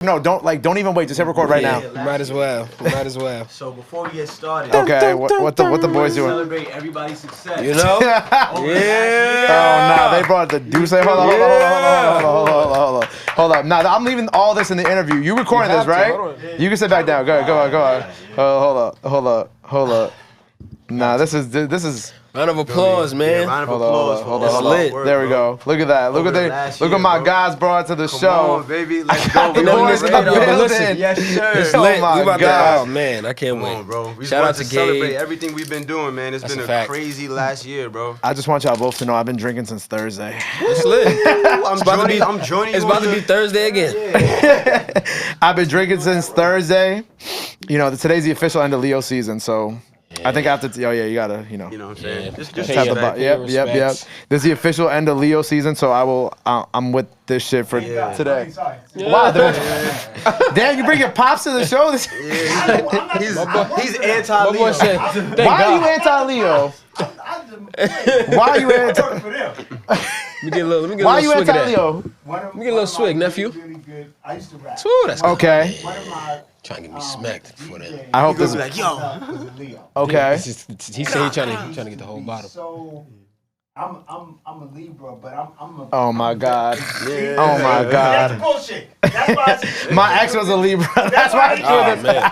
No, don't even wait. Just hit record right now. Might as well. So before we get started, Okay, what the boys doing? Celebrate everybody's success. You know? Oh no, they brought the Duce. Hold up. Nah, I'm leaving all this in the interview. You recording this, right? You can sit back down. Go on. Hold up. Nah, this is. Round of applause, man. Round of applause. Hold on. There we go. Look at that. Look at my guys brought to the show. Come on, baby. Let's go. The boys in the building. Yes, sir. It's Oh lit. my We about God. to, oh man, I can't wait. Come on, bro. We Shout out to celebrate Gabe. everything we've been doing, man. It's That's been a a fact. crazy last year, bro. I just want y'all both to know I've been drinking since Thursday. It's lit. I'm joining It's about to be Thursday again. I've been drinking since Thursday. You know, today's the official end of Leo season, so I think after you gotta, You know what I'm saying? Yeah. Just have the Respect. Yep. This is the official end of Leo season, so I'm with this shit for today. Wow, damn, you bring your pops to the show. He's anti-Leo. My boy said, Why are you anti-Leo? Why are you anti? Let me get a little Why are you swig of that. anti-Leo? Let me get a little swig, nephew. I used to rap. Ooh, that's Okay. One of my trying to get me smacked for that. I hope He's this. like, yo. was a Leo. Okay. He said he trying to get the whole bottle. So I'm a Libra, but I'm a. Oh my God. Yeah. Oh my That's God. bullshit. That's why. My ex was a Libra. That's why I Oh threw this. man.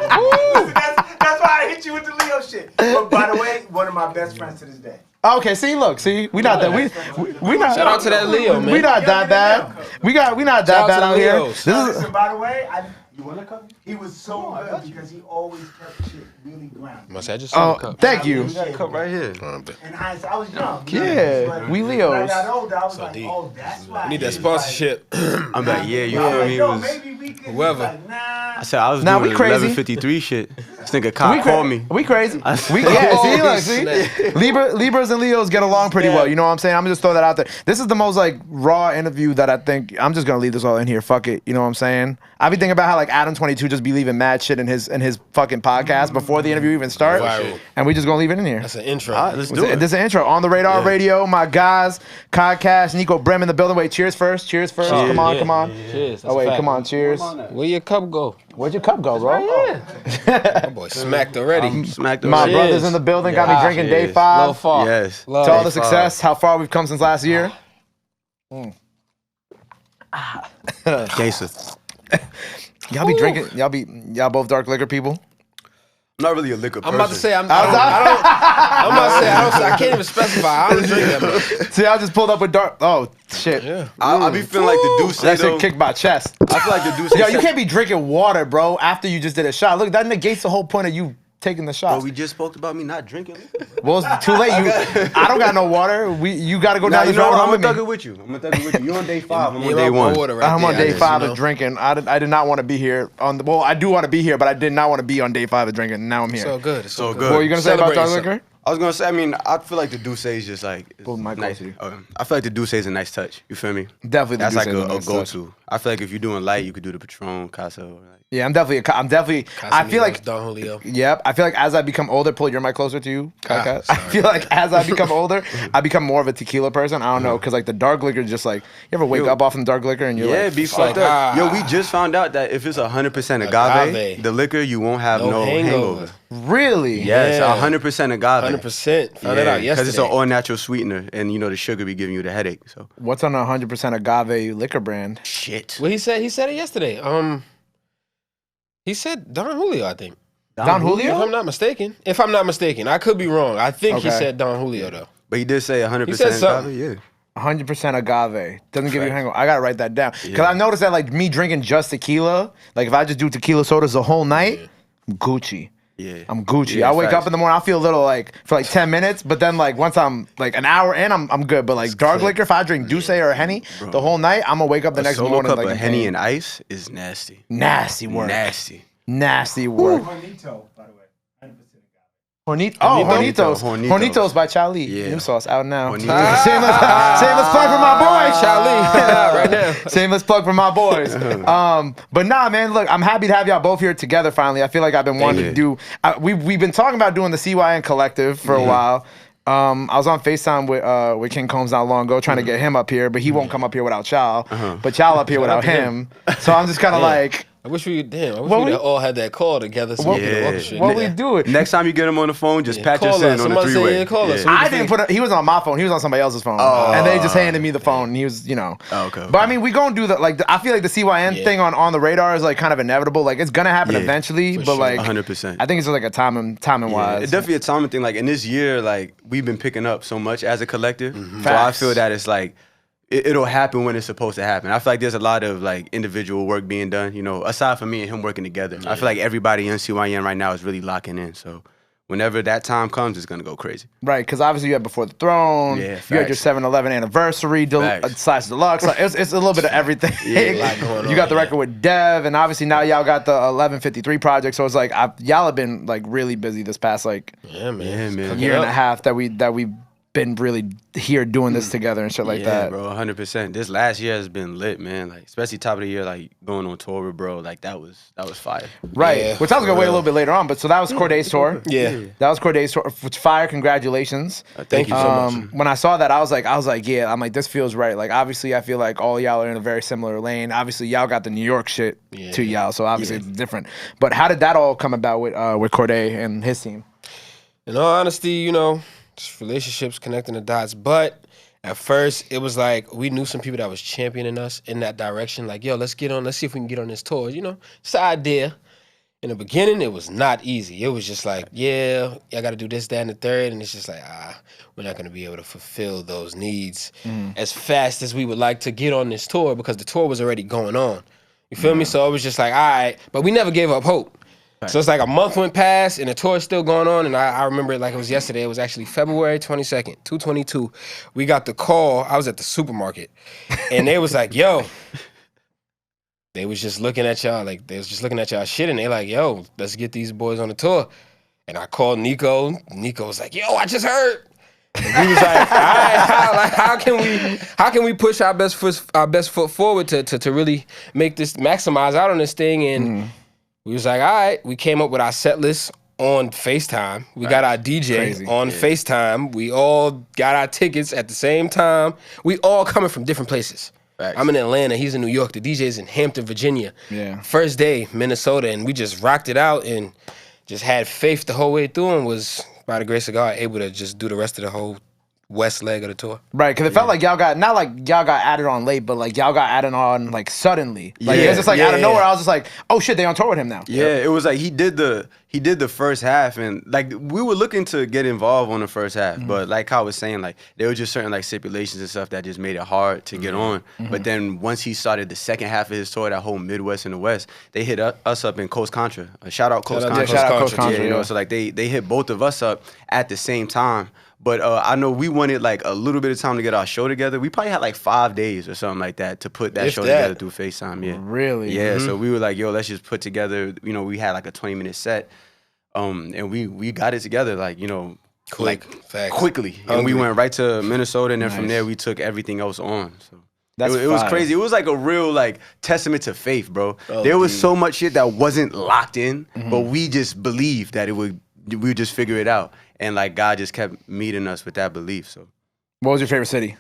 That's why I hit you with the Leo shit. But by the way, one of my best friends to this day. Okay, see, we not that we not. Shout out to that Leo, man. We not that bad. We not that Shout out bad to out the here. Leos. This is Listen, by the way, you want a cup? He was so good because he always kept shit really grounded. Must I just saw the oh, cup? thank you. Got a cup right here. And I was young. Yeah, but we When I Leos. got older, I was like, deep. oh, that's why. We need that he's sponsorship. I'm like, yeah, you Like, feel me? It yo, was, maybe we could. Whoever. Like, nah. I said I was Nah, doing we crazy. 1153 shit. This nigga cop called me. We crazy. I- See, Libras and Leos get along pretty well. You know what I'm saying? I'm just throw that out there. This is the most like raw interview that I think. I'm just gonna leave this all in here. Fuck it. You know what I'm saying? I be thinking about how like Adam22 just be leaving mad shit in his fucking podcast before the interview even starts, Viral. and we just gonna leave it in here. That's an intro. All right, let's do it. This is an intro on the Radar Radio. My guys, Podcast, Niko Brim in the building. Wait, cheers first. Cheers first. Cheers. Come on. Cheers. Oh wait, come on. Cheers. Where your cup go? Where'd your cup go, bro? My boy smacked already. Smacked My over. brothers in the building got me Yeah. drinking day Cheers. 5. Low far. Yes. Love. To all the Day 5. success, how far we've come since last year. Gangster. Y'all be drinking. Y'all both dark liquor people. I'm not really a liquor person. I'm about to say I can't even specify. I don't drink that much. See, I just pulled up with dark. Oh shit! Yeah. I be feeling like the Deuce. That though. shit kicked my chest. I feel like the Deuce. Yo, you can't be drinking water, bro, after you just did a shot. Look, that negates the whole point of you taking the shot. But we just spoke about me not drinking liquor. Well, it's too late. I don't got no water. You got to go Nah, down you the know road what? I'm with gonna me. thug it with you. You on day 5. I'm Yeah, on day 1. I'm on day 5 you know. of drinking. I did not want to be here. Well, I do want to be here, but I did not want to be on day 5 of drinking. Now I'm here. So good. It's so So good. good. What were you gonna say about dark Celebrating liquor? I was gonna say, I mean, I feel like the Deuce is just like Pull the mic nice. closer to you. I feel like the Deuce is a nice touch. You feel me? Definitely the That's like Douce is a a nice go-to. I feel like if you're doing light, you could do the Patron, Casa. Or like, Yeah, I'm definitely. I feel like. Don Julio. Yep, I feel like as I become older, pull your mic closer to you. Kaka. I sorry. feel like as I become older, I become more of a tequila person. I don't know, because like the dark liquor, just like you ever wake up off from dark liquor and you're yeah, like, be like, fucked up. Yo, we just found out that if it's 100% agave, the liquor you won't have no hangover. really? Yes, Yeah. 100% agave. 100%. Found it out yesterday. Because it's an all-natural sweetener, and you know the sugar be giving you the headache. So What's on a 100% agave liquor brand? shit. Well, he said it yesterday. He said Don Julio, I think. Don Julio? If I'm not mistaken. I could be wrong. I think he Okay. said Don Julio though. But he did say 100% He said agave. something. Yeah. 100% agave. Doesn't give you a Facts. hangover. I gotta write that down. Because Yeah. I noticed that like me drinking just tequila, like if I just do tequila sodas the whole night, I'm Gucci. Yeah. I'm Gucci. Yeah, I wake facts. up in the morning, I feel a little like for like 10 minutes, but then like once I'm like an hour in, I'm good. But like dark liquor, if I drink Douce or Henny the whole night, I'm gonna wake up the A next solo morning cup like of in Henny pain. and ice is nasty. Nasty work. Nasty. Nasty work. Juanito, by the way. 100% Hornitos. Hornitos. Hornitos by Charlie. Yeah. New sauce out now. Hornitos. Shameless plug for my boy. Charlie. Right now. Shameless plug for my boys. But nah, man, look, I'm happy to have y'all both here together finally. I feel like I've been wanting to do, we've been talking about doing the CYN collective for a while. I was on FaceTime with King Combs not long ago trying to get him up here, but he won't come up here without y'all. But y'all up here without him. So I'm just kind of like, I wish we'd all had that call together. So we could orchestrate. What we do it? Next time you get him on the phone, just patch us in on the three-way. Call us. I didn't put it. He was on my phone. He was on somebody else's phone. And they just handed me the phone. And he was, Okay. But I mean, we gonna do that. Like, I feel like the CYN thing on the radar is like kind of inevitable. Like, it's gonna happen eventually. But like, 100%. I think it's like a timing wise. It's definitely a timing thing. Like in this year, like we've been picking up so much as a collective. So I feel that it's like it'll happen when it's supposed to happen. I feel like there's a lot of like individual work being done, aside from me and him working together. I feel like everybody in CYN right now is really locking in. So whenever that time comes, it's going to go crazy. Right, because obviously you had Before the Throne, you had your 7-11 anniversary / deluxe. Like, it's a little bit of everything. A lot going on, you got the record with Dev, and obviously now y'all got the 1153 project. So it's like y'all have been like really busy this past like year and a half that we've been really here doing this together and shit like that. Bro, 100%. This last year has been lit, man. Like, especially top of the year, like going on tour with bro. Like that was fire. Right. Which I was gonna wait a little bit later on, but so that was Cordae's tour. Yeah. That was Cordae's tour. Which fire, congratulations. Thank you so much. When I saw that, I was like, I'm like, this feels right. Like obviously I feel like all y'all are in a very similar lane. Obviously y'all got the New York shit to y'all, so obviously it's different. But how did that all come about with Cordae and his team? In all honesty, just relationships, connecting the dots. But at first, it was like we knew some people that was championing us in that direction. Like, yo, let's see if we can get on this tour. It's an idea. In the beginning, it was not easy. It was just like, I got to do this, that, and the third. And it's just like, we're not going to be able to fulfill those needs as fast as we would like to get on this tour because the tour was already going on. You feel me? So it was just like, all right. But we never gave up hope. Right. So it's like a month went past and the tour is still going on. And I remember it like it was yesterday. It was actually February 22nd, 2022. We got the call. I was at the supermarket. And they was like, yo. They was just looking at y'all. Like, they was just looking at y'all shit. And they like, yo, let's get these boys on the tour. And I called Niko. Niko was like, yo, I just heard. And we was like, all right, how can we push our best foot forward to really make this, maximize out on this thing? And we was like, all right. We came up with our set list on FaceTime. We got our DJ on FaceTime. We all got our tickets at the same time. We all coming from different places. I'm in Atlanta. He's in New York. The DJ's in Hampton, Virginia. Yeah. First day, Minnesota. And we just rocked it out and just had faith the whole way through and was, by the grace of God, able to just do the rest of the whole west leg of the tour. Right, because it felt like y'all got, not like y'all got added on late, but like y'all got added on like suddenly. Like it was just like out of nowhere, I was just like, oh shit, they on tour with him now. Yeah, it was like he did the first half and like we were looking to get involved on the first half, but like I was saying, like there were just certain like stipulations and stuff that just made it hard to get on. But then once he started the second half of his tour, that whole Midwest and the West, they hit us up in Coast Contra. Shout out Coast Contra. Shout out Coast Contra. You know, so like they hit both of us up at the same time. But I know we wanted like a little bit of time to get our show together. We probably had like 5 days or something like that to put that show together through FaceTime. Yeah, really? Yeah. So we were like, yo, let's just put together. You know, we had like a 20-minute set, and we got it together like quickly, and we went right to Minnesota, and then from there we took everything else on. So. It was crazy. It was like a real like testament to faith, bro. There was so much shit that wasn't locked in, but we just believed that we would just figure it out. And like God just kept meeting us with that belief. So, what was your favorite city?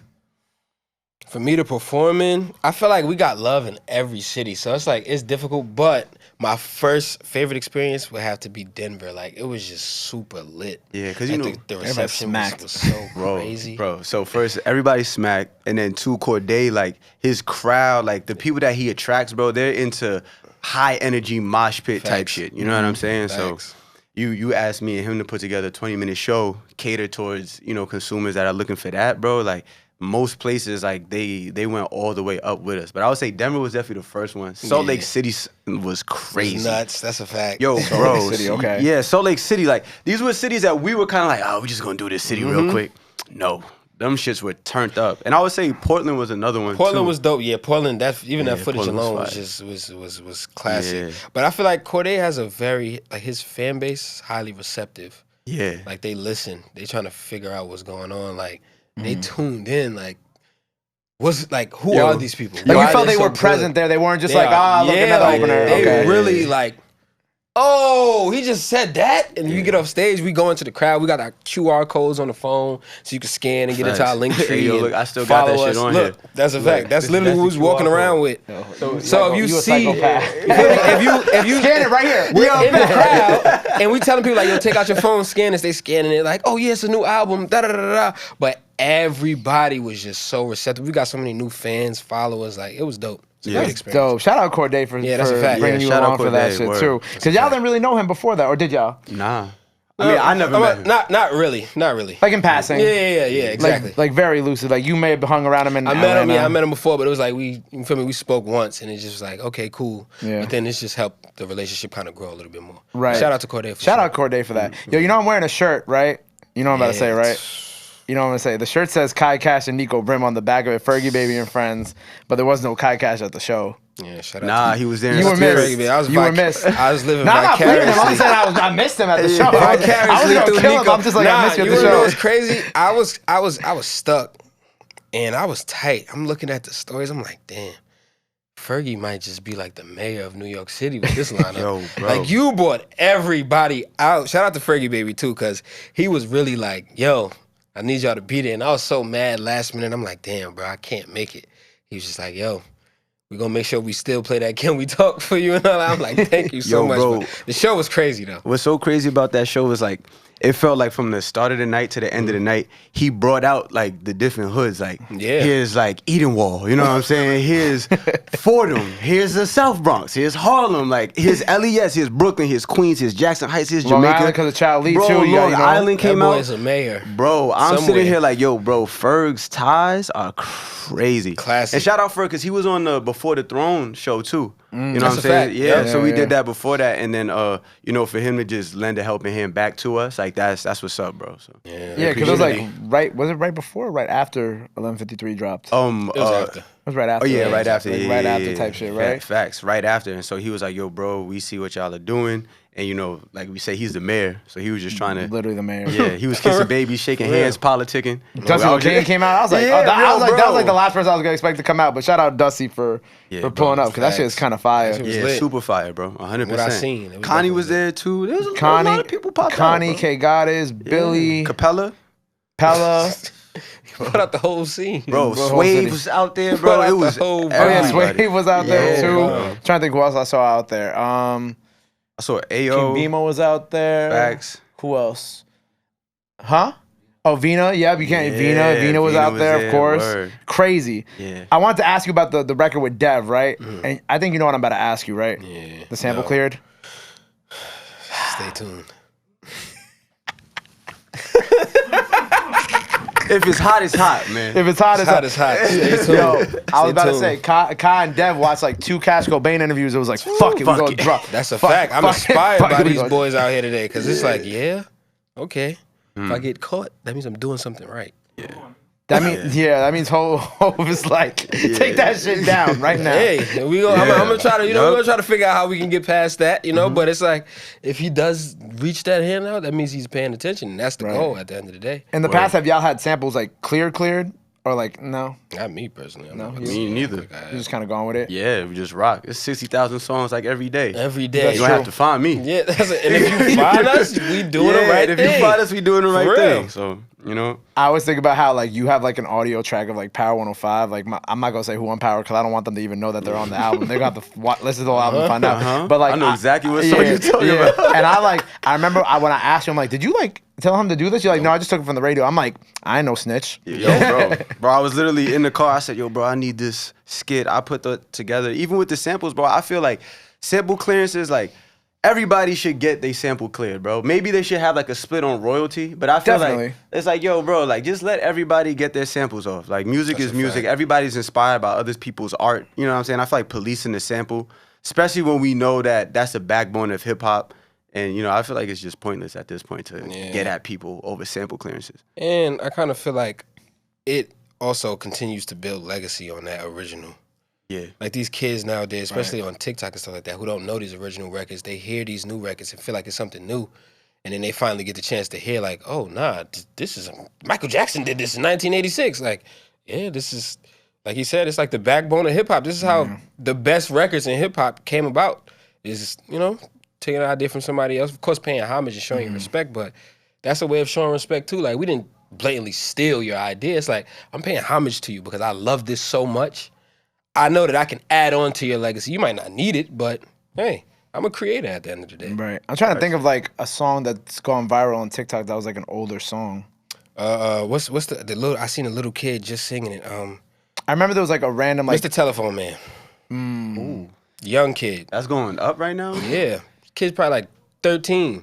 For me to perform in, I feel like we got love in every city. So it's like it's difficult, but my first favorite experience would have to be Denver. Like it was just super lit. Yeah, because you know the reception was so crazy, bro. So first everybody smacked, and then two, Cordae, like his crowd, like the people that he attracts, bro. They're into high energy mosh pit type shit. You know what I'm saying? So. You asked me and him to put together a 20-minute show catered towards, you know, consumers that are looking for that, bro. Like most places, like they went all the way up with us. But I would say Denver was definitely the first one. Salt Lake City was crazy. It's nuts. That's a fact. Yo, bro. Salt Lake City, okay. Yeah, Salt Lake City. Like these were cities that we were kind of like, oh, we're just gonna do this city real quick. No. Them shits were turned up. And I would say Portland was another one Portland was dope. Yeah, Portland, that footage Portland alone was classic. Yeah. But I feel like Cordae has a very, like his fan base is highly receptive. Yeah. Like they listen. They trying to figure out what's going on. Like they tuned in. Like, who are these people? Like you felt they were present there. They weren't just like, look, another opener. They really like, oh, he just said that? And you get off stage, we go into the crowd. We got our QR codes on the phone so you can scan and get into our link tree. Hey, yo, and look, I still got that shit on look, here. That's a fact. That's literally who was walking around with. So if you see, if you Scan it right here. we're in the crowd and we telling people like, yo, take out your phone, scan this. They scanning it like, oh yeah, it's a new album. Da da da da. But everybody was just so receptive. We got so many new fans, followers. Like it was dope. It's a great experience. Dope. Shout out Cordae for, that's a fact. bringing you shout out along for that Cordae, shit word. too. Because y'all didn't really know him before that, or did y'all? Nah. I mean, I never met him. Not really. Like in passing. Yeah, exactly. Like very lucid. Like you may have hung around him in I met him. Atlanta. Yeah, I met him before, but it was like you feel me? We spoke once, and it just was like, okay, cool. Yeah. But then it's just helped the relationship kind of grow a little bit more. Right. Shout out to Cordae. Shout out Cordae for that. Yo, you know I'm wearing a shirt, right? You know what I'm about to say, right? You know what I'm gonna say? The shirt says Kai Cash and Niko Brim on the back of it, Fergie, Baby, and Friends, but there was no Kai Cash at the show. Yeah, shout out. Nah, he was there. You were missed. You were missed. I was living Nah, I'm not blaming him. I'm vicariously. just saying I missed him at the show. I was Vicariously gonna through kill him. Niko. I'm just like, I missed you at the wanna know show. what's crazy? I was stuck, and I was tight. I'm looking at the stories. I'm like, damn. Fergie might just be like the mayor of New York City with this lineup. Yo, bro. Like you brought everybody out. Shout out to Fergie Baby too, because he was really like, yo, I need y'all to be there. And I was so mad last minute. I'm like, damn, bro, I can't make it. He was just like, yo, we're gonna make sure we still play that Can We Talk for you and all that. I'm like, thank you so Yo, much. bro. But the show was crazy though. What's so crazy about that show is like, it felt like from the start of the night to the end of the night, he brought out like the different hoods. Like, Yeah. here's like Edenwald, you know what I'm saying? Here's Fordham, here's the South Bronx, here's Harlem, like here's LES, here's Brooklyn, here's Queens, here's Jackson Heights, here's Long Jamaica. Island because of Child Lee Bro, too. You Long know? Island came that boy out. is a mayor. Bro, I'm Somewhere. sitting here like, yo, bro, Ferg's ties are crazy. Classic. And shout out Ferg, because he was on the Before the Throne show too. You know what That's I'm a saying? fact. Yeah, Yeah, so we yeah. did that before that. And then, you know, for him to just lend a helping hand back to us, like that's what's up, bro. So Yeah, because it was like was it right before or right after 1153 dropped? It was after. It was right after. Oh yeah, right after. Like, Yeah, right yeah, after yeah. type shit, Yeah, right? facts, right after. And so he was like, yo, bro, we see what y'all are doing. And you know, like we say, he's the mayor. So he was just trying to, Literally the mayor. yeah, he was kissing babies, shaking hands, politicking. Dusty King came out. I was like, Yeah, that was bro. like the last person I was gonna expect to come out. But shout out Dusty for Yeah, pulling bro, up because that shit is kind of fire. That shit was Yeah, lit. super fire, bro. 100%. What I seen, it was Connie was definitely there too. There was a Connie, lot of people popped Connie, out, bro. K Goddess, Billy, Capella. Pella. Put out the whole scene. Bro, Bro, Swave city. was out there, Brought bro. out It the was whole Oh yeah, everybody. Sway was out there Yeah, too. bro. Trying to think who else I saw out there. I saw King Ayo. Bimo was out there. Facts. Who else? Huh? Oh, Vina. Yeah, you can't. Yeah, Vina was Vina out was there, of there, course. word. Crazy. Yeah. I wanted to ask you about the record with Dev, right? And I think you know what I'm about to ask you, right? Yeah. The sample Yo, cleared. Stay tuned. If it's hot, it's hot, man. If it's hot, it's Hot as hot. Stay tuned. Yo, I was Stay about to tuned. say, Kai and Dev watched like 2 Cash Cobain interviews. It was like, fuck it, we fuck gonna it. drop. That's a Fuck fact. it, I'm fuck it, inspired fuck by it, we these gonna- boys out here today because it's like, yeah, okay. If I get caught, that means I'm doing something right. That means, that means Hov is like, take that shit down right now. Hey, we go. I'm gonna try to, we're gonna try to figure out how we can get past that, But it's like, if he does reach that hand out, that means he's paying attention. And that's the goal at the end of the day. In the past, have y'all had samples like cleared? Or like, no? Not me personally. No, Me neither. You're just kind of going with it? Yeah, we just rock. It's 60,000 songs like every day. Every day. You don't have to find me. Yeah, that's it. And if you find us, we doing the right if thing. you find us, we doing the right For thing. real. So, you know. I always think about how like you have like an audio track of like Power 105. Like I'm not gonna say who on Power because I don't want them to even know that they're on the album. They're gonna have to listen to the whole album and find out. But like I know exactly what song you're talking about. And I remember when I asked you, I'm like, did you like tell him to do this? You're like, no, I just took it from the radio. I'm like, I ain't no snitch. Yo, bro, I was literally in the car. I said, yo, bro, I need this skit. I put that together. Even with the samples, bro, I feel like sample clearances, like, everybody should get their sample cleared, bro. Maybe they should have like a split on royalty, but I feel Definitely. like it's like, yo, bro, like just let everybody get their samples off. Like music is music. Everybody's inspired by other people's art. You know what I'm saying? I feel like policing the sample, especially when we know that that's the backbone of hip hop. And, I feel like it's just pointless at this point to get at people over sample clearances. And I kind of feel like it also continues to build legacy on that original. Yeah. Like these kids nowadays, especially on TikTok and stuff like that, who don't know these original records, they hear these new records and feel like it's something new. And then they finally get the chance to hear like, oh, nah, this is, Michael Jackson did this in 1986. Like, yeah, this is, like he said, it's like the backbone of hip hop. This is how the best records in hip hop came about is, taking an idea from somebody else. Of course, paying homage and showing you respect, but that's a way of showing respect too. Like, we didn't blatantly steal your idea. It's like, I'm paying homage to you because I love this so much. I know that I can add on to your legacy. You might not need it, but hey, I'm a creator at the end of the day. Right. I'm trying to think of like a song that's gone viral on TikTok that was like an older song. What's the little? I seen a little kid just singing it. I remember there was like a random like Mr. Telephone Man. Ooh. Young kid. That's going up right now? Yeah. Kid's probably like 13,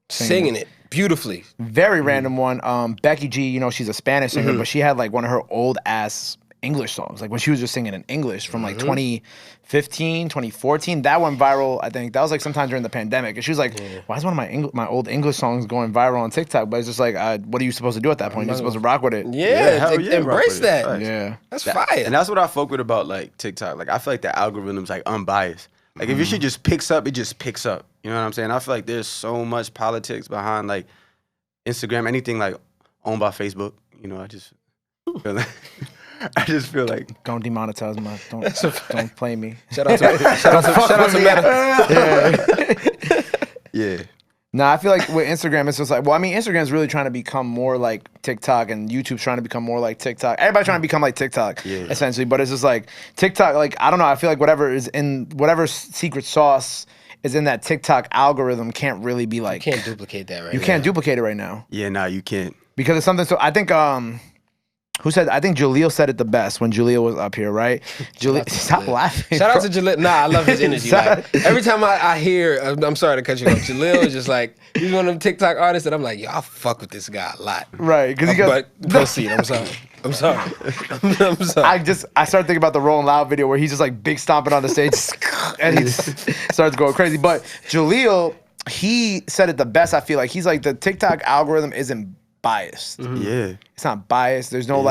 singing it beautifully. very random one. Becky G, you know, she's a Spanish singer, but she had like one of her old ass English songs, like when she was just singing in English from like 2015, 2014. That went viral, I think. That was like sometime during the pandemic. And she was like, why is one of my old English songs going viral on TikTok? But it's just like, what are you supposed to do at that point? You're supposed to rock with it. Yeah, embrace that. Right. Yeah. That's fire. And that's what I fuck with about like TikTok. Like I feel like the algorithm's like unbiased. Like if your shit just picks up, it just picks up. You know what I'm saying? I feel like there's so much politics behind like Instagram, anything like owned by Facebook. You know, I just feel like Don't demonetize my. Don't play me. Shout out to Meta. yeah. Nah, I feel like with Instagram, it's just like, well, I mean, Instagram's really trying to become more like TikTok, and YouTube's trying to become more like TikTok. Everybody's trying to become like TikTok, essentially. But it's just like TikTok, like, I don't know. I feel like whatever secret sauce is in that TikTok algorithm can't really be like. You can't duplicate that right now. You can't duplicate it right now. Yeah, nah, you can't. Because it's something, so I think, I think Jaleel said it the best when Jaleel was up here, right? Jaleel, stop laughing. Shout out to Jaleel. Nah, I love his energy. Like, every time I hear, I'm sorry to cut you off, Jaleel is just like, he's one of them TikTok artists that I'm like, yo, I fuck with this guy a lot. Right, because he goes. But proceed. I'm sorry. I'm sorry. I started thinking about the Rolling Loud video where he's just like big stomping on the stage and he just starts going crazy. But Jaleel, he said it the best. I feel like he's like, the TikTok algorithm isn't biased. Yeah. It's not biased. There's no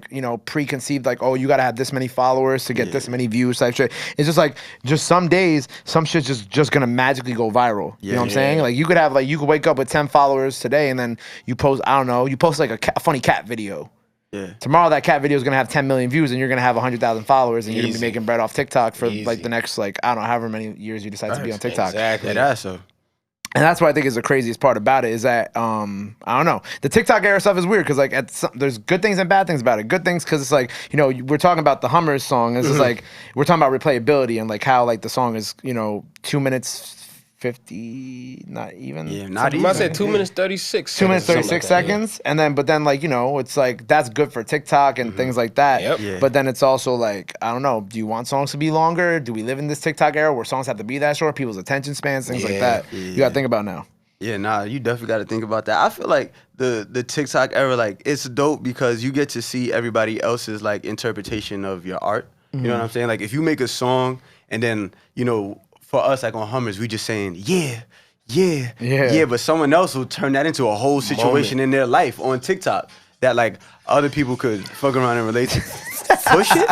you know, preconceived like, oh, you gotta have this many followers to get this many views type shit. It's just like, just some days, some shit's just gonna magically go viral. You know what I'm saying? Like you could wake up with 10 followers today and then you post, I don't know, you post like a funny cat video. Yeah. Tomorrow that cat video is gonna have 10 million views and you're gonna have 100,000 followers and you're gonna be making bread off TikTok for like the next like, I don't know, however many years you decide to be on TikTok. Exactly. Yeah, that's so. And that's what I think is the craziest part about it is that, I don't know, the TikTok era stuff is weird because like there's good things and bad things about it. Good things because it's like, you know, we're talking about the Hummers song. It's just like, we're talking about replayability and like how like the song is, you know, 2 minutes 50, not even. Yeah, not even. I said 2 minutes 36. 2 minutes 36 seconds. And then, but then like, you know, it's like, that's good for TikTok and things like that. Yep. Yeah. But then it's also like, I don't know, do you want songs to be longer? Do we live in this TikTok era where songs have to be that short? People's attention spans, things like that. You got to think about now. Yeah, nah, you definitely got to think about that. I feel like the TikTok era, like, it's dope because you get to see everybody else's, like, interpretation of your art. You know what I'm saying? Like, if you make a song and then, you know, for us, like, on Hummers, we just saying, yeah, but someone else will turn that into a whole situation in their life on TikTok that, like, other people could fuck around and relate to. Push it?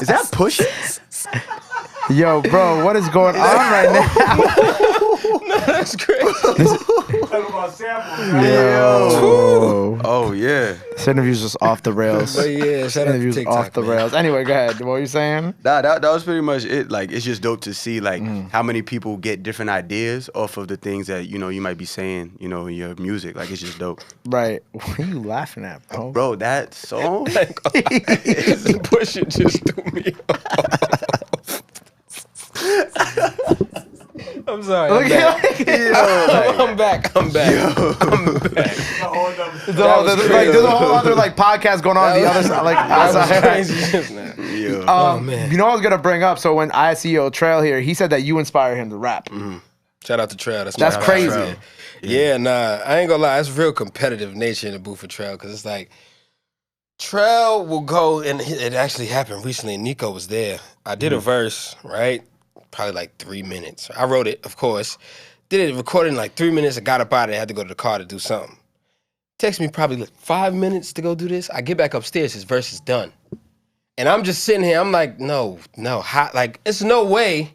Is that push it? Yo, bro, what is going on right now? That's crazy. Talking about samples. Oh, yeah. This interview's just off the rails. But yeah, shout out to interview's TikTok, off the rails. Anyway, go ahead. What were you saying? That was pretty much it. Like, it's just dope to see, like, how many people get different ideas off of the things that, you know, you might be saying, you know, in your music. Like, it's just dope. Right. What are you laughing at, bro? Bro, that song? Push it just threw me off. I'm sorry. I'm back. I'm back. There's a whole other like podcast going on the other side. Like outside. Crazy. Man. You know what I was gonna bring up? So when ICO Trayle here, he said that you inspired him to rap. Shout out to Trayle. That's crazy. Yeah, nah, I ain't gonna lie. It's real competitive nature in the booth for Trayle because it's like Trayle will go, and it actually happened recently. Niko was there. I did a verse, right? Probably like 3 minutes. I wrote it, of course. Did it, recorded in like 3 minutes. I got up out of it. Had to go to the car to do something. Text me probably like 5 minutes to go do this. I get back upstairs. His verse is done. And I'm just sitting here. I'm like, no. Like, it's no way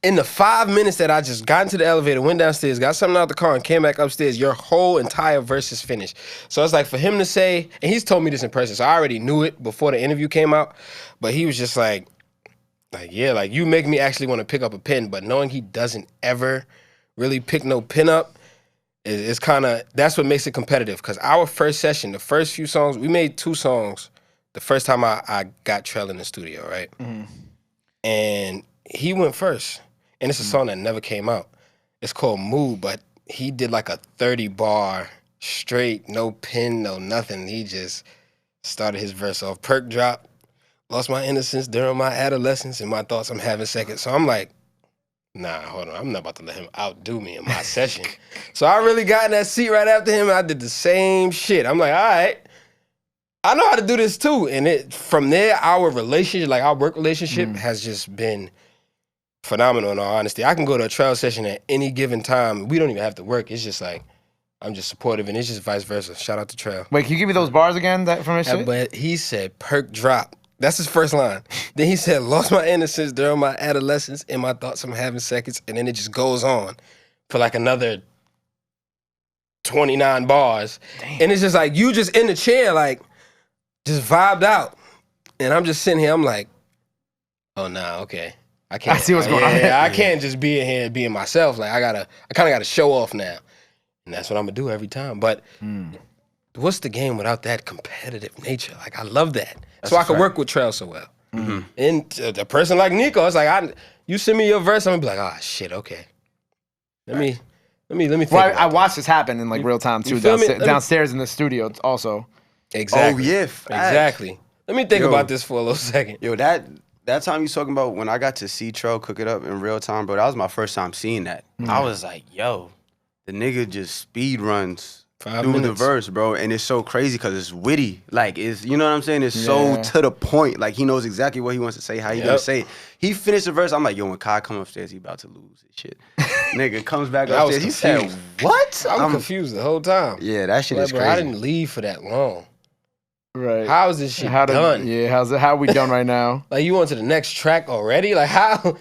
in the 5 minutes that I just got into the elevator, went downstairs, got something out of the car, and came back upstairs, your whole entire verse is finished. So it's like for him to say, and he's told me this in person, so I already knew it before the interview came out, but he was just like, yeah, like you make me actually want to pick up a pen, but knowing he doesn't ever really pick no pin up. It's kind of, that's what makes it competitive. Because our first session, the first few songs, we made 2 songs the first time I got Trayle in the studio, right? Mm-hmm. And he went first. And it's a song that never came out. It's called Mood, but he did like a 30-bar straight, no pin, no nothing. He just started his verse off. Perk drop, lost my innocence during my adolescence, and my thoughts I'm having seconds. So I'm like, nah, hold on. I'm not about to let him outdo me in my session. So I really got in that seat right after him, and I did the same shit. I'm like, all right, I know how to do this too. And from there, our relationship, like our work relationship, has just been phenomenal in all honesty. I can go to a Trayle session at any given time. We don't even have to work. It's just like, I'm just supportive, and it's just vice versa. Shout out to Trayle. Wait, can you give me those bars again from his shit? But he said, perk drop. That's his first line. Then he said, lost my innocence during my adolescence, and my thoughts I'm having seconds. And then it just goes on for like another 29 bars. Damn. And it's just like, you just in the chair, like, just vibed out. And I'm just sitting here, I'm like, oh, nah, okay. I can't. I see what's going on. Yeah, I can't just be in here and being myself. Like, I kind of got to show off now. And that's what I'm going to do every time. But what's the game without that competitive nature? Like, I love that. That's so I can work with Trayle so well. Mm-hmm. And a person like Niko, it's like, you send me your verse, I'm going to be like, oh, shit, okay. Let me think. Well, I watched this happen in like real time too, downstairs in the studio also. Exactly. Oh, yeah. Exactly. Let me think about this for a little second. Yo, that time you talking about when I got to see Trayle cook it up in real time, bro, that was my first time seeing that. I was like, yo, the nigga just speed runs through the verse, bro. And it's so crazy because it's witty. Like, it's, you know what I'm saying? It's so to the point. Like, he knows exactly what he wants to say, how he gonna say it. He finished the verse. I'm like, yo, when Kai come upstairs, he about to lose his shit. Nigga comes back upstairs. He said, what? I'm confused the whole time. Yeah, that shit is bro, crazy. I didn't leave for that long. Right. How is this shit done? Yeah, how we done right now? Like, you on to the next track already? Like, how?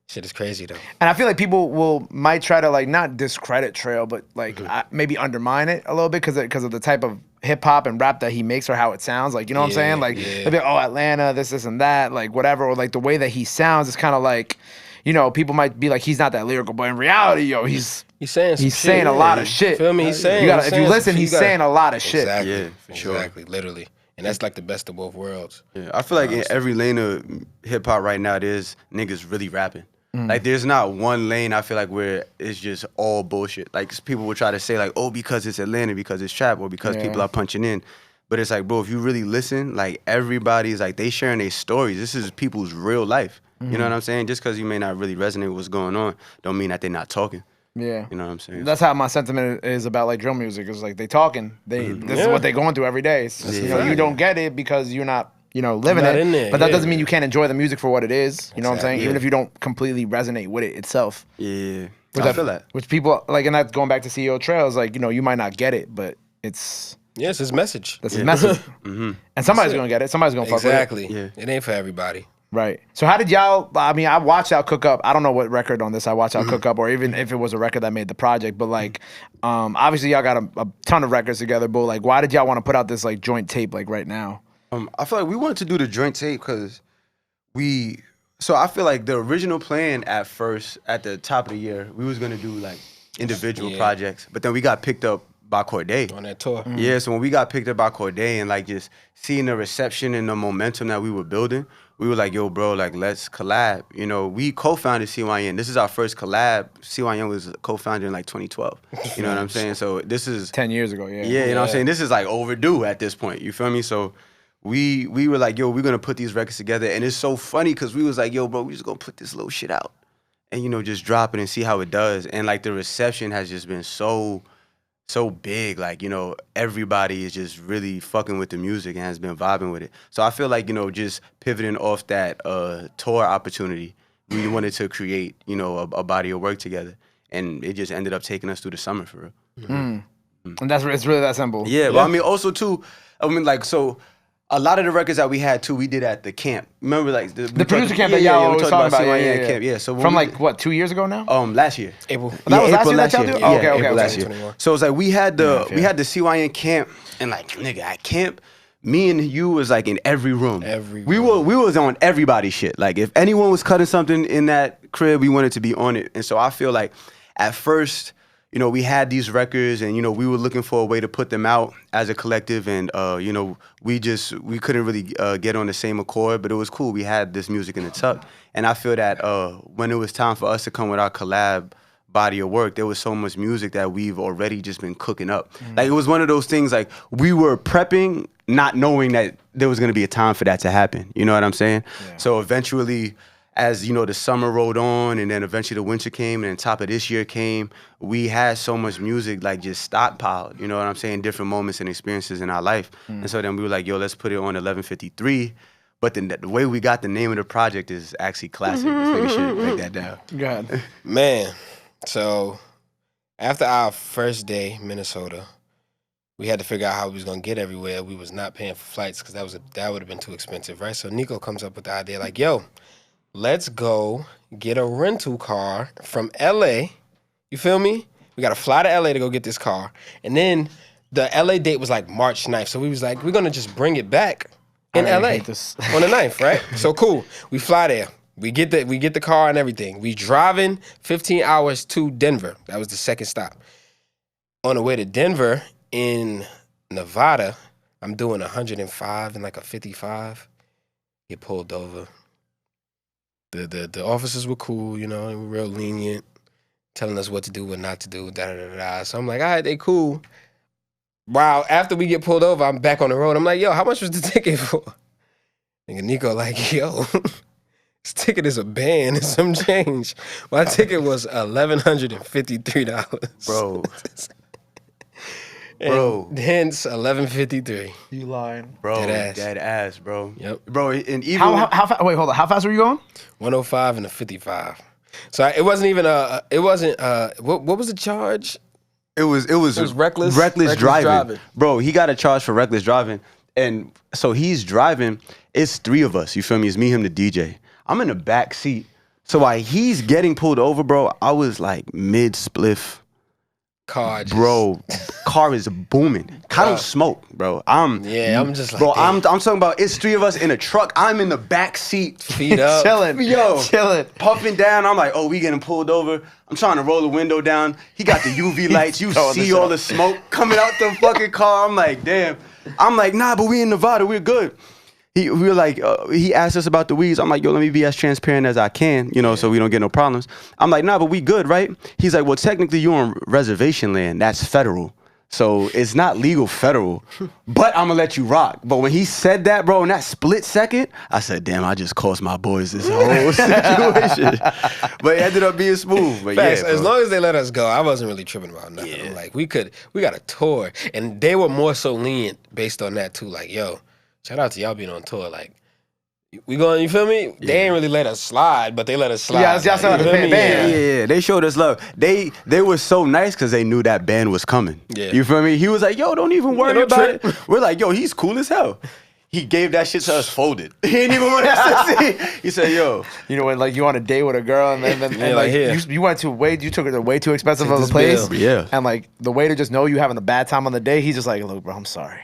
Shit is crazy, though. And I feel like people might try to, like, not discredit Trayle, but, like, maybe undermine it a little bit because of the type of hip-hop and rap that he makes or how it sounds. Like, you know what I'm saying? Like, they'll be like, oh, Atlanta, this and that, like, whatever. Or, like, the way that he sounds is kind of like, you know, people might be like, he's not that lyrical. But in reality, yo, he's saying a lot of shit. Feel me? If you listen, he's saying a lot of shit. Exactly. Yeah, for sure. Exactly, literally. And that's like the best of both worlds. Yeah, I feel like in every lane of hip hop right now, there's niggas really rapping. Like, there's not one lane I feel like where it's just all bullshit. Like, people will try to say like, oh, because it's Atlanta, because it's trap, or because people are punching in. But it's like, bro, if you really listen, like, everybody's like, they sharing their stories. This is people's real life. You know what I'm saying? Just because you may not really resonate with what's going on, don't mean that they're not talking. Yeah. You know what I'm saying? That's how my sentiment is about, like, drill music. It's like, they talking. This is what they're going through every day. It's just, you know, you don't get it because you're not, you know, living it. In there, but that doesn't mean you can't enjoy the music for what it is. You know what I'm saying? Yeah. Even if you don't completely resonate with it itself. Yeah. I feel that. Which people, like, and that's going back to CEO Trayle, is like, you know, you might not get it, but it's... Yeah, it's his message. That's his message. And somebody's going to get it. Somebody's going to fuck with it. Exactly. Yeah. It ain't for everybody. Right. So how did y'all, I mean, I watched y'all cook up. I don't know what record on this I watched y'all cook up, or even if it was a record that made the project, but like, obviously y'all got a ton of records together, but like, why did y'all want to put out this like joint tape like right now? I feel like we wanted to do the joint tape because so I feel like the original plan at first, at the top of the year, we was going to do like individual projects, but then we got picked up by Cordae. On that tour. Yeah, so when we got picked up by Cordae and like just seeing the reception and the momentum that we were building, we were like, yo, bro, like, let's collab. You know, we co-founded CYN. This is our first collab. CYN was co-founded in like 2012. You know what I'm saying? So this is 10 years ago, Yeah, you know what I'm saying? This is like overdue at this point. You feel me? So we were like, yo, we're gonna put these records together. And it's so funny because we was like, yo, bro, we just gonna put this little shit out. And, you know, just drop it and see how it does. And like the reception has just been so big. Like, you know, everybody is just really fucking with the music and has been vibing with it. So I feel like, you know, just pivoting off that tour opportunity, we wanted to create, you know, a body of work together. And it just ended up taking us through the summer for real. And it's really that simple. Yeah, but I mean, also too, I mean, like, so a lot of the records that we had too, we did at the camp. Remember, like the producer camp that y'all always talking about. Yeah. Camp. Yeah. So from like what, 2 years ago now? Last year. April. That was last year that y'all do? Okay. Last year. So it's like we had the CYN camp, and like, nigga, at camp, me and you was like in every room. We was on everybody's shit. Like if anyone was cutting something in that crib, we wanted to be on it. And so I feel like at first, you know, we had these records and, you know, we were looking for a way to put them out as a collective. And, you know, we couldn't really get on the same accord, but it was cool. We had this music in the tuck. And I feel that when it was time for us to come with our collab body of work, there was so much music that we've already just been cooking up. Like, it was one of those things, like, we were prepping, not knowing that there was going to be a time for that to happen. You know what I'm saying? Yeah. So eventually, as, you know, the summer rolled on and then eventually the winter came and then top of this year came, we had so much music, like, just stockpiled, you know what I'm saying, different moments and experiences in our life. And so then we were like, yo, let's put it on 1153. But then the way we got the name of the project is actually classic. We should break that down. God. Man, so after our first day, Minnesota, we had to figure out how we was gonna get everywhere. We was not paying for flights because that would have been too expensive, right? So Niko comes up with the idea like, yo, let's go get a rental car from LA. You feel me? We got to fly to LA to go get this car. And then the LA date was like March 9th. So we was like, we're going to just bring it back in LA on the 9th, right? So cool. We fly there. We get the car and everything. We driving 15 hours to Denver. That was the second stop. On the way to Denver in Nevada, I'm doing 105 and like a 55. Get pulled over. The officers were cool, you know, they were real lenient, telling us what to do, what not to do, da-da-da-da. So I'm like, all right, they cool. Wow, after we get pulled over, I'm back on the road. I'm like, yo, how much was the ticket for? And Niko like, yo, this ticket is a band and some change. My ticket was $1,153. Bro. Bro. Hence 1153. You lying. Bro, Dead ass, bro. Yep. Bro, and even... How wait, hold on. How fast were you going? 105 and a 55. So it wasn't even what was the charge? It was reckless driving. Bro, he got a charge for reckless driving. And so he's driving. It's three of us. You feel me? It's me, him, the DJ. I'm in the back seat. So while he's getting pulled over, bro, I was like mid-spliff. Car is booming. Kind of smoke, bro. I'm just like, bro, I'm talking about, it's three of us in a truck. I'm in the back seat. Feet up. Chilling. Puffing down. I'm like, oh, we getting pulled over. I'm trying to roll the window down. He got the UV lights. You see all the smoke coming out the fucking car. I'm like, damn. I'm like, nah, but we in Nevada. We're good. We were like, he asked us about the weeds. I'm like, yo, let me be as transparent as I can, you know, so we don't get no problems. I'm like, nah, but we good, right? He's like, well, technically you're on reservation land. That's federal. So it's not legal federal, but I'm gonna let you rock. But when he said that, bro, in that split second, I said, damn, I just cost my boys this whole situation. But it ended up being smooth. But facts, yeah, as long as they let us go, I wasn't really tripping about nothing. Yeah. I'm like, we got a tour. And they were more so lenient based on that too. Like, yo, shout out to y'all being on tour. Like, we going, you feel me? Yeah. They ain't really let us slide, but they let us slide. Yeah, y'all saw the band. Yeah, they showed us love. They were so nice because they knew that band was coming. Yeah. You feel me? He was like, yo, don't even worry about it. We're like, yo, he's cool as hell. He gave that shit to us folded. He didn't even want us to see. He said, yo. You know when like you on a date with a girl and then you went to you took her to way too expensive of a place. Bill. Yeah. And like the waiter just know you having a bad time on the day. He's just like, look, bro, I'm sorry.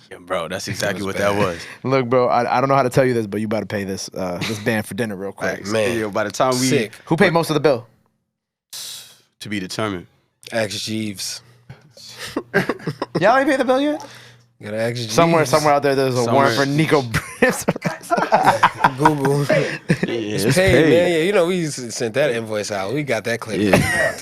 Yeah, bro, that's exactly what that was. Look, bro, I don't know how to tell you this, but you better pay this band for dinner real quick. Man, yo, by the time who paid most of the bill? To be determined. Ask Jeeves. Y'all ain't paid the bill yet? You gotta ask Jeeves. Somewhere out there, there's a warrant for Niko Brim. Google. It's paid, man. Yeah, you know we sent that invoice out. We got that clip. Yeah.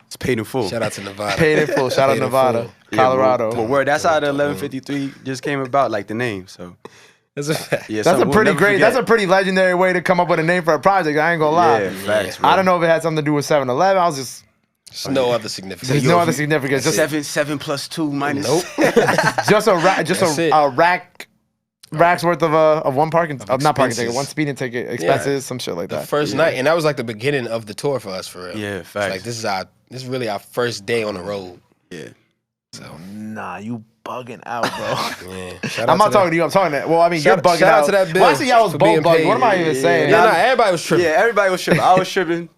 It's paid in full. Shout out to Nevada. Paid in full. Shout out Nevada. Colorado. But word, that's how the 1153 just came about, like the name. So that's a fact. Yeah, that's a pretty great. That's a pretty legendary way to come up with a name for a project. I ain't gonna lie. Yeah, facts. I don't know if it had something to do with 7-Eleven. I was just. There's no other significance. There's no other significance. Just 7 plus 2 minus. Nope. just a rack's worth of one parking, not parking ticket, one speeding ticket, expenses, some shit like that. The first night, and that was like the beginning of the tour for us, for real. Yeah, facts. Like this is really our first day on the road. Yeah. So nah, you bugging out, bro. Yeah. I'm not talking to you. I'm talking to. Well, I mean, you're bugging shout out. To that bill. Well, I see y'all was both bugging. What am I even saying? Yeah, everybody was tripping. Yeah, everybody was tripping. I was tripping.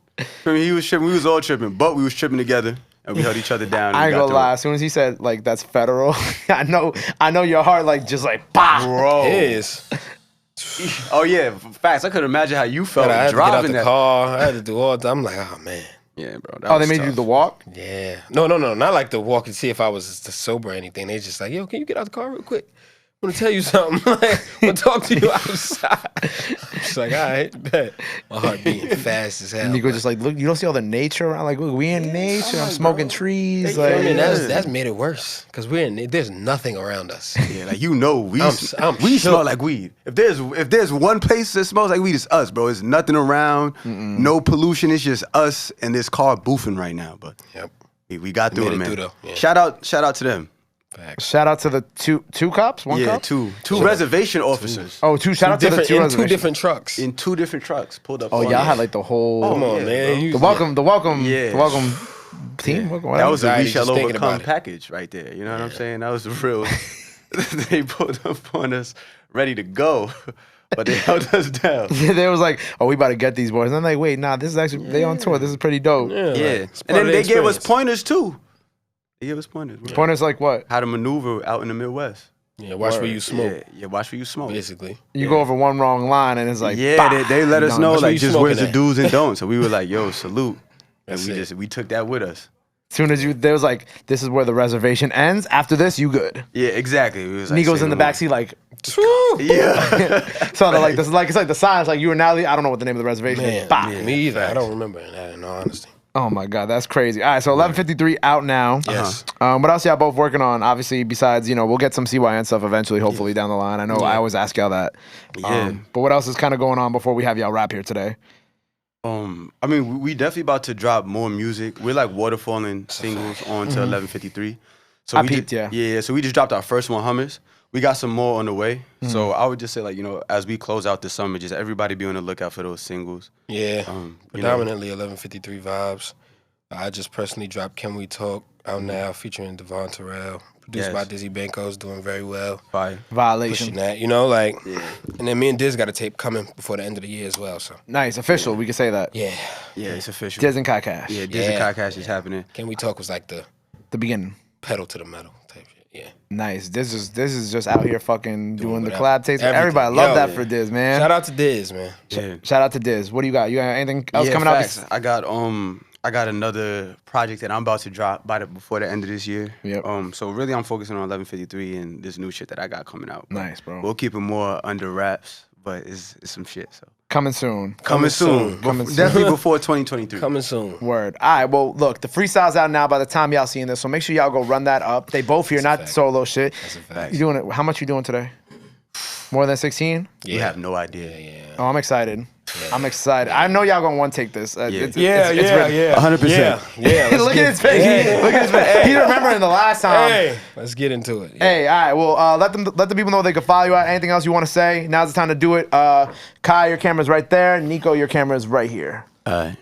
He was tripping. We was all tripping, but we was tripping together. And we held each other down. I ain't gonna lie. As soon as he said like that's federal, I know your heart like just like bah, bro. It is. Oh yeah, facts. I could imagine how you felt I had driving to get out the car. I had to do all that. I'm like, oh man. Yeah, bro. Oh, they made you do the walk? Yeah. No, not like the walk and see if I was sober or anything. They just like, yo, can you get out the car real quick? I want to tell you something. Like, I want to talk to you outside. I'm just like, all right, bet. My heart beating fast as hell. Nico just like, look, you don't see all the nature around? Like, look, we in nature. I'm smoking trees. I Like, mean, that's made it worse because there's nothing around us. Yeah, like we I'm we smell shook. like weed. If there's one place that smells like weed, it's us, bro. There's nothing around, no pollution. It's just us and this car boofing right now. But Yep. we got through Made it, it man. through, though. Yeah. Shout out to them. Facts. shout out to the two cops? One Yeah, cop? two reservation officers Oh, shout out to the two In two reservations. different trucks. in 2 different trucks pulled up. Oh, on y'all us. had like the whole... Come on, yeah, man. The welcome Yeah. team. Welcome, That was a Anxiety we shall just thinking overcome about it. package right there. You know what I'm saying? That was the real. They pulled up on us, ready to go, but they held us down. They was like, oh, we about to get these boys. And I'm like, wait, nah, this is actually, they on tour. This is pretty dope. Yeah. Yeah, it's and part then of they the gave us experience. pointers too. They gave us pointers. Pointers like what? How to maneuver out in the Midwest. Yeah, watch where you smoke, Yeah, watch where you smoke. basically. You go over one wrong line and it's like, Yeah, bah! they let us know Watch where like you just smoking where's the at. do's and don'ts. So we were like, yo, salute. And That's it. we took that with us. As soon as there was like, this is where the reservation ends. After this, you good. Yeah, exactly. We was like, Nico's say in the no more. backseat like, Yeah. so they're like, this is like, it's like the signs, like you are now, I don't know what the name of the reservation is. Man, Bah! me either. I don't remember that in all honesty. Oh my God, that's crazy. All right, so 1153 out now. Yes. What else y'all both working on? Obviously, besides, we'll get some CYN stuff eventually, hopefully down the line. I know I always ask y'all that. Yeah. But what else is kind of going on before we have y'all rap here today? I mean, we definitely about to drop more music. We're like waterfalling singles on to 1153. So I we peeped, just, yeah. So we just dropped our first one, Hummus. We got some more on the way. So I would just say, like, as we close out the summer, just everybody be on the lookout for those singles. Yeah. you know. Predominantly 1153 vibes. I just personally dropped Can We Talk out now, featuring Devon Trayle. Produced Yes. by Dizzy Banko's, doing very well. Fire. Violation. Pushing that, and then me and Diz got a tape coming before the end of the year as well. So Nice, official. We can say that. yeah, Yeah, it's official. Diz and Kai Cash. Yeah, Disney Yeah. Podcast is happening. Can We Talk was like the The beginning. pedal to the metal type shit. Yeah. Nice. This is just out here fucking doing the whatever. collab tapes. Everything. Everybody love Yo, that yeah. for Diz, man. Shout out to Diz, man. Yeah. Shout out to Diz. What do you got? You got anything else Yeah, coming facts. up? I got another project that I'm about to drop before the end of this year. Yep. So really, I'm focusing on 1153 and this new shit that I got coming out. Nice, bro. We'll keep it more under wraps, but it's some shit. So Coming soon. coming soon. Coming soon. Definitely before 2023. Coming soon. Word. All right. Well, look, the freestyle's out now by the time y'all seeing this, so make sure y'all go run that up. They both here, not fact. solo shit. That's a fact. You doing it? How much you doing today? More than 16? You have no idea. Yeah. Oh, I'm excited. I'm excited. I know y'all gonna one take this. It's written. 100%. Yeah. Look at his face. Look at his face. He remembering the last time. Hey, let's get into it. Hey, all right. Well, let the people know they can follow you out. Anything else you want to say? Now's the time to do it. Kai, your camera's right there. Nico, your camera's right here. All right.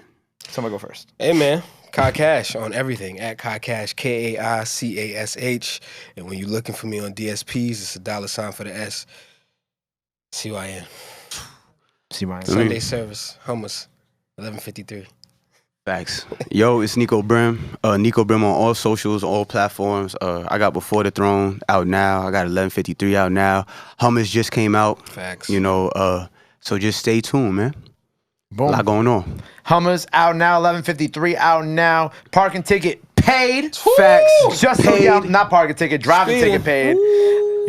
Someone go first. Hey, man. Kai Cash on everything, at Kai Cash, KAICASH. And when you're looking for me on DSPs, it's $sign for the S. CYN. Sunday service, Hummus, 1153. Facts. Yo, it's Niko Brim. Niko Brim on all socials, all platforms. I got Before the Throne out now. I got 1153 out now. Hummus just came out. Facts. So just stay tuned, man. Boom. A lot going on. Hummus out now. 1153 out now. Parking ticket paid. Facts. Just so Paid. y'all, not parking ticket, driving Speeding. ticket paid.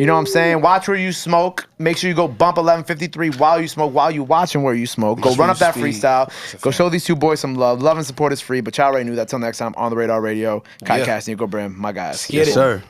You know what I'm saying? Watch where you smoke. Make sure you go bump 1153 while you smoke, while you watching where you smoke. Go Make run sure up that you speed. freestyle. It's a Go fact. show these two boys some love. Love and support is free, but y'all already knew that. Till next time, on the Radar Radio. Kai Yeah. Cass, Niko Brim, my guys. Get it. Yes, sir.